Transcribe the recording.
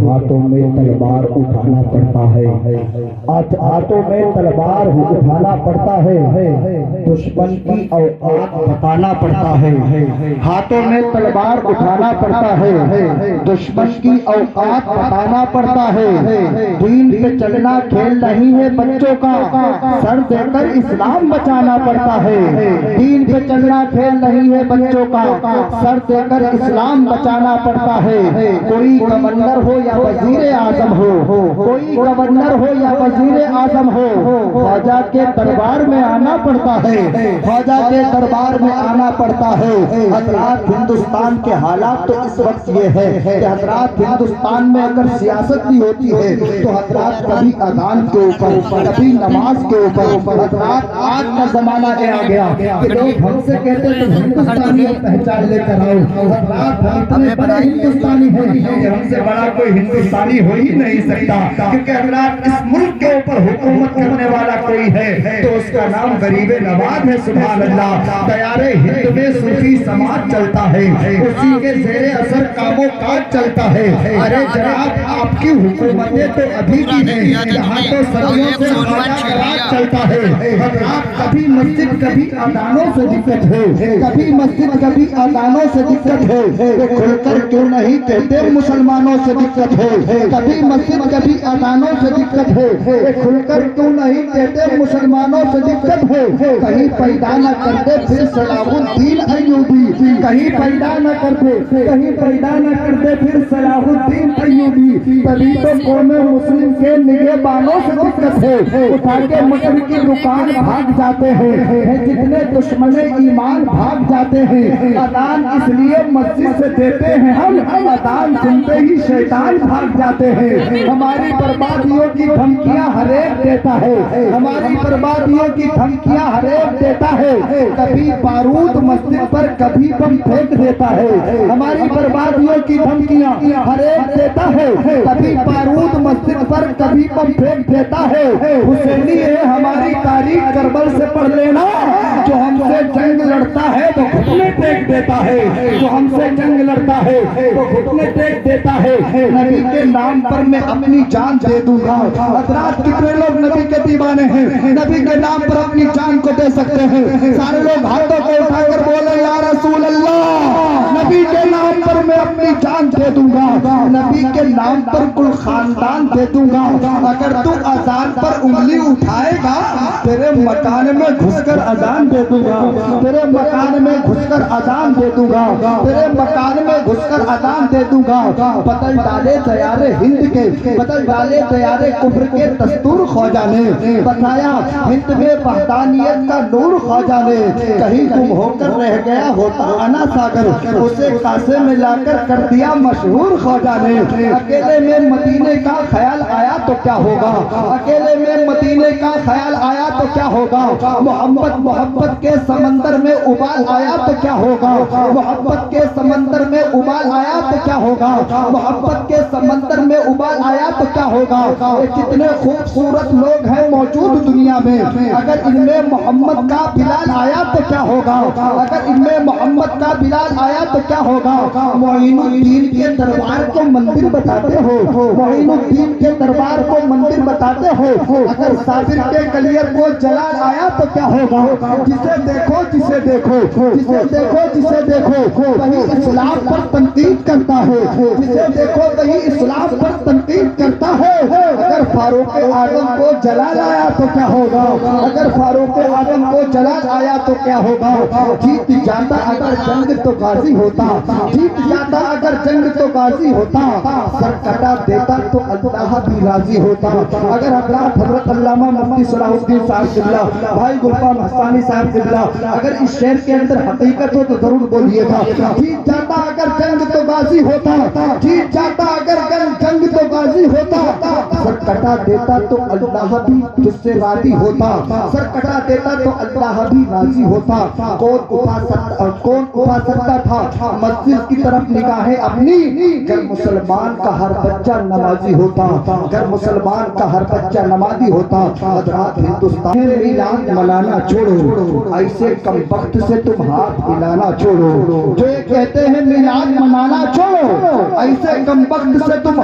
हाथों में तलवार उठाना पड़ता है, हाथों में तलवार उठाना पड़ता है, दुश्मन की औकात बताना पड़ता है। हाथों में तलवार उठाना पड़ता है, दुश्मन की औकात बताना पड़ता है। दीन पे चलना खेल नहीं है बच्चों का, सर देकर इस्लाम बचाना पड़ता है। दीन पे चलना खेल नहीं है बच्चों का, सर देकर इस्लाम बचाना पड़ता है। कोई गवर्नर हो या वजीर आजम हो, कोई गवर्नर हो या वजीर आजम हो, ख्वाजा के दरबार में आना पड़ता है, ख्वाजा के दरबार में आना पड़ता है। हजरात हिंदुस्तान के हालात तो इस वक्त ये है कि हजरात हिंदुस्तान में अगर सियासत भी होती है तो हजरात कभी अजान के ऊपर, कभी नमाज के ऊपर। हजरात आज का जमाना आ गया कि लोग हमसे कहते हैं तो हिंदुस्तानी पहचान लेकर आओ। हजरात हमें बड़ा हिंदुस्तानी है, हमसे बड़ा कोई हिंदुस्तानी हो ही नहीं सकता, क्योंकि हजरात इस मुल्क के ऊपर हुकूमत करने वाला कोई है तो उसका नाम गरीब नवाज है। सुभान अल्लाह। तैयारे हिंद में सूफी समाज चलता है, उसी के जेरे असर कामों काज चलता है। अरे जनाब, आपकी हुकूमतें तो अभी की है, यहाँ तो सदियों से चलता है। हजरात कभी मस्जिद कभी अजानों से दिक्कत है, कभी मस्जिद कभी अजानों से दिक्कत है। खुलकर क्यों नहीं कहते मुसलमानों से दिक्कत है, कभी मस्जिद कभी अजानों से दिक्कत है। खुलकर क्यों नहीं कहते मुसलमानों से दिक्कत है। कहीं पैदा न करते फिर सलाहुद्दीन अय्यूबी, कहीं पैदा न करते, कहीं पैदा न करते फिर सलाहुद्दीन अय्यूबी। तभी तो कौमे मुस्लिम के निगहबानों से दिक्कत है, उठा के मटर की दुकान भाग जाते हैं। जितने दुश्मन ईमान भाग जाते हैं। अदान इसलिए मस्जिद से देते हैं हम, अदान सुनते ही शैतान भाग जाते हैं। हमारी बर्बादियों की धमकियां हरेक देता है, हमारी बर्बादियों की धमकियां हरेक देता है। कभी बारूद मस्जिद पर कभी बम फेंक देता है, हमारी बर्बादियों की धमकियां हरेक देता है। कभी बारूद मस्जिद पर कभी बम फेंक देता है। हुसैनी है हमारी तारीख करबल से पढ़ लेना, जो हमसे जंग लड़ता है तो घुटने टेक देता है, जो हमसे जंग लड़ता है तो घुटने टेक देता है। नबी के नाम पर मैं अपनी जान दे दूंगा। हजरात कितने लोग नबी के दीवाने हैं, नबी के नाम पर अपनी जान को दे सकते हैं। सारे लोग हाथों को उठाकर बोले या रसूल अल्लाह, नबी के नाम पर मैं अपनी जान दे दूंगा, नबी के नाम पर कुल खानदान दे दूंगा। अगर तू अजान पर उंगली उठाएगा तेरे मकान में घुसकर अजान दे दूंगा, तेरे मकान में घुसकर अजान दे दूंगा, तेरे मकान में घुसकर अजान दे दूंगा। बदल डाले तैयारे हिंद के, बदल डाले तैयारे कुफ्र के दस्तूर ख्वाजा ने बताया। हिंद में वहदानियत का नूर ख्वाजा ने कहीं गुम होकर रह गया होता अना सागर, उसे कासे में लाकर कर दिया मशहूर ख्वाजा ने। अकेले में मदीने का ख्याल आया तो क्या होगा, अकेले में मदीने का ख्याल आया तो क्या होगा। मोहब्बत मोहब्बत के समंदर में उबाल आया तो क्या होगा, मोहब्बत के समंदर में उबाल आया तो क्या होगा, मोहब्बत के समंदर में उबाल आया तो क्या होगा। कितने खूबसूरत लोग हैं मौजूद दुनिया में, अगर इनमें मोहम्मद का बिलाल आया तो क्या होगा, अगर इनमें मोहम्मद का बिलाल आया तो क्या होगा। मोइनुद्दीन के दरबार को मंदिर बताते हो, मोइनुद्दीन के दरबार को मंदिर बताते हो। अगर साबिर के कलियर को जला आया तो क्या होगा। जिसे देखो जिसे देखो, जिसे देखो जिसे देखो वही इस्लाम पर तनकीद करता है, जिसे देखो वही इस्लाम पर तनकीद करता है। अगर फारूक आजम को जला आया तो क्या होगा, अगर फारूक आजम को जला आया तो क्या होगा। जीत जाता अगर जंग तो गाजी होता, जीत जाता अगर जंग तो गाजी होता। सर कटा देता तो अल्लाह भी राजी होता। अगर हजरत अल्लामा मुफ्ती सलाहुद्दीन साहब किबला, भाई गुलफाम हसानी साहब किबला अगर इस शेर के अंदर हकीकत हो तो जरूर बोलिएगा। जीत जाता अगर जंग तो गाजी होता, जीत जाता अगर जंग तो गाजी होता। सर कटा देता तो अल्लाह भी तुझसे राजी होता, सर कटा देता तो अल्लाह भी राजी होता। कौन उठा सकता था मस्जिद की तरफ निगाहें अपनी, अगर मुसलमान का हर बच्चा नमाजी होता, अगर मुसलमान का हर बच्चा नमाजी होता। हजरात हिंदुस्तान में मिलाद मनाना छोड़ो, ऐसे कम वक्त से तुम हाथ मिलाना छोड़ो। जो ये कहते हैं मिलाद मनाना छोड़ो, ऐसे कम वक्त से तुम